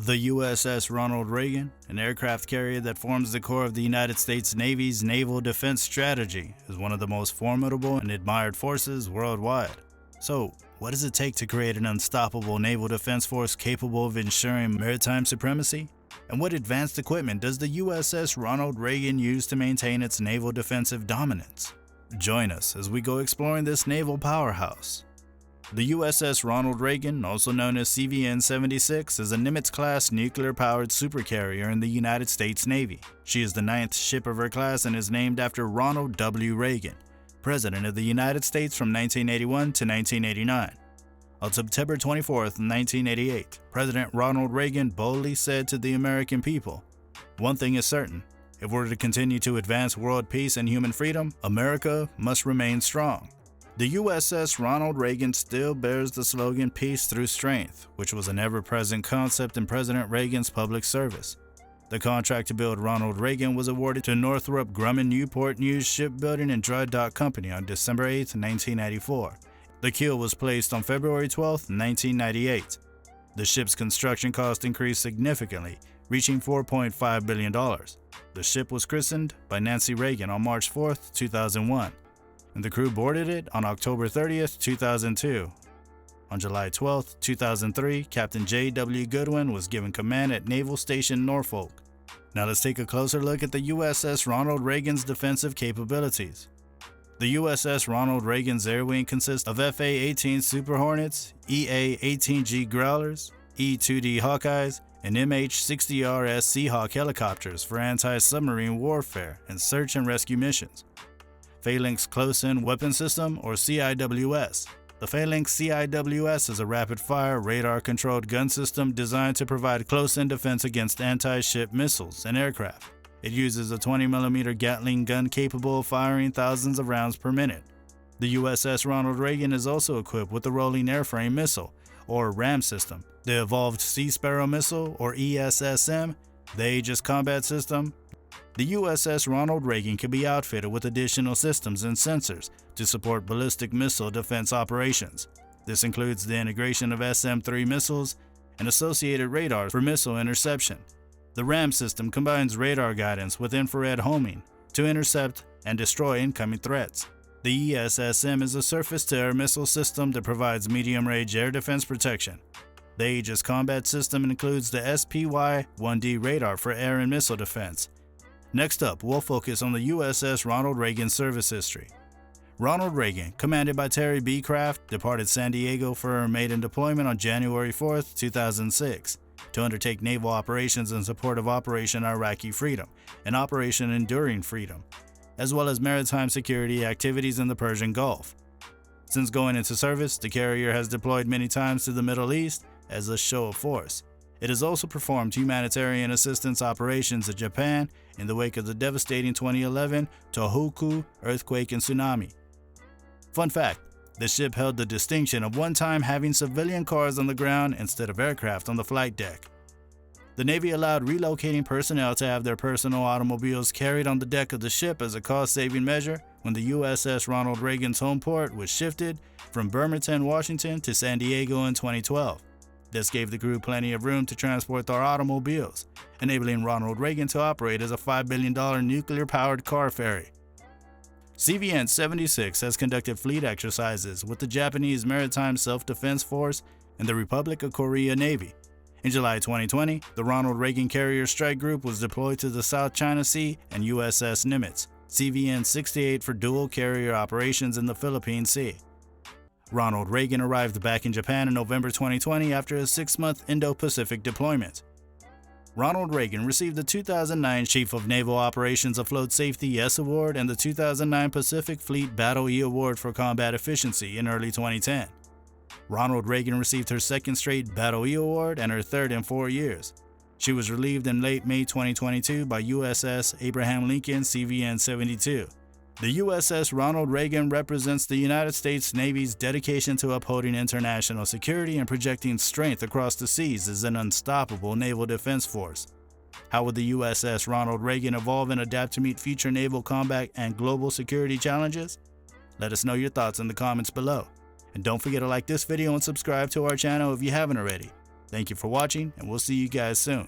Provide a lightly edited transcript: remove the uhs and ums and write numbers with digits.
The USS Ronald Reagan, an aircraft carrier that forms the core of the United States Navy's naval defense strategy, is one of the most formidable and admired forces worldwide. So, what does it take to create an unstoppable naval defense force capable of ensuring maritime supremacy? And what advanced equipment does the USS Ronald Reagan use to maintain its naval defensive dominance? Join us as we go exploring this naval powerhouse. The USS Ronald Reagan, also known as CVN-76, is a Nimitz-class nuclear-powered supercarrier in the United States Navy. She is the 9th ship of her class and is named after Ronald W. Reagan, President of the United States from 1981 to 1989. On September 24, 1988, President Ronald Reagan boldly said to the American people, "One thing is certain. If we're to continue to advance world peace and human freedom, America must remain strong." The USS Ronald Reagan still bears the slogan "Peace through Strength," which was an ever-present concept in President Reagan's public service. The contract to build Ronald Reagan was awarded to Northrop Grumman Newport News Shipbuilding and Dry Dock Company on December 8, 1994. The keel was placed on February 12, 1998. The ship's construction cost increased significantly, reaching $4.5 billion. The ship was christened by Nancy Reagan on March 4, 2001. And the crew boarded it on October 30th, 2002. On July 12, 2003, Captain J.W. Goodwin was given command at Naval Station Norfolk. Now let's take a closer look at the USS Ronald Reagan's defensive capabilities. The USS Ronald Reagan's air wing consists of FA-18 Super Hornets, EA-18G Growlers, E-2D Hawkeyes, and MH-60RS Seahawk helicopters for anti-submarine warfare and search and rescue missions. Phalanx Close-In Weapon System, or CIWS. The Phalanx CIWS is a rapid-fire, radar-controlled gun system designed to provide close-in defense against anti-ship missiles and aircraft. It uses a 20mm Gatling gun capable of firing thousands of rounds per minute. The USS Ronald Reagan is also equipped with the Rolling Airframe Missile, or RAM system, the Evolved Sea Sparrow Missile, or ESSM, the Aegis Combat System. The USS Ronald Reagan can be outfitted with additional systems and sensors to support ballistic missile defense operations. This includes the integration of SM-3 missiles and associated radars for missile interception. The RAM system combines radar guidance with infrared homing to intercept and destroy incoming threats. The ESSM is a surface-to-air missile system that provides medium-range air defense protection. The Aegis Combat System includes the SPY-1D radar for air and missile defense. Next up, we'll focus on the USS Ronald Reagan's service history. Ronald Reagan, commanded by Terry B. Craft, departed San Diego for her maiden deployment on January 4, 2006, to undertake naval operations in support of Operation Iraqi Freedom and Operation Enduring Freedom, as well as maritime security activities in the Persian Gulf. Since going into service, the carrier has deployed many times to the Middle East as a show of force. It has also performed humanitarian assistance operations in Japan in the wake of the devastating 2011 Tohoku earthquake and tsunami. Fun fact, the ship held the distinction of one time having civilian cars on the ground instead of aircraft on the flight deck. The Navy allowed relocating personnel to have their personal automobiles carried on the deck of the ship as a cost-saving measure when the USS Ronald Reagan's home port was shifted from Bremerton, Washington to San Diego in 2012. This gave the crew plenty of room to transport their automobiles, enabling Ronald Reagan to operate as a $5 billion nuclear-powered car ferry. CVN-76 has conducted fleet exercises with the Japanese Maritime Self-Defense Force and the Republic of Korea Navy. In July 2020, the Ronald Reagan Carrier Strike Group was deployed to the South China Sea and USS Nimitz, CVN-68 for dual carrier operations in the Philippine Sea. Ronald Reagan arrived back in Japan in November 2020 after a 6-month Indo-Pacific deployment. Ronald Reagan received the 2009 Chief of Naval Operations Afloat Safety Yes Award and the 2009 Pacific Fleet Battle E Award for Combat Efficiency in early 2010. Ronald Reagan received her second straight Battle E Award and her third in 4 years. She was relieved in late May 2022 by USS Abraham Lincoln CVN-72. The USS Ronald Reagan represents the United States Navy's dedication to upholding international security and projecting strength across the seas as an unstoppable naval defense force. How would the USS Ronald Reagan evolve and adapt to meet future naval combat and global security challenges? Let us know your thoughts in the comments below. And don't forget to like this video and subscribe to our channel if you haven't already. Thank you for watching, and we'll see you guys soon.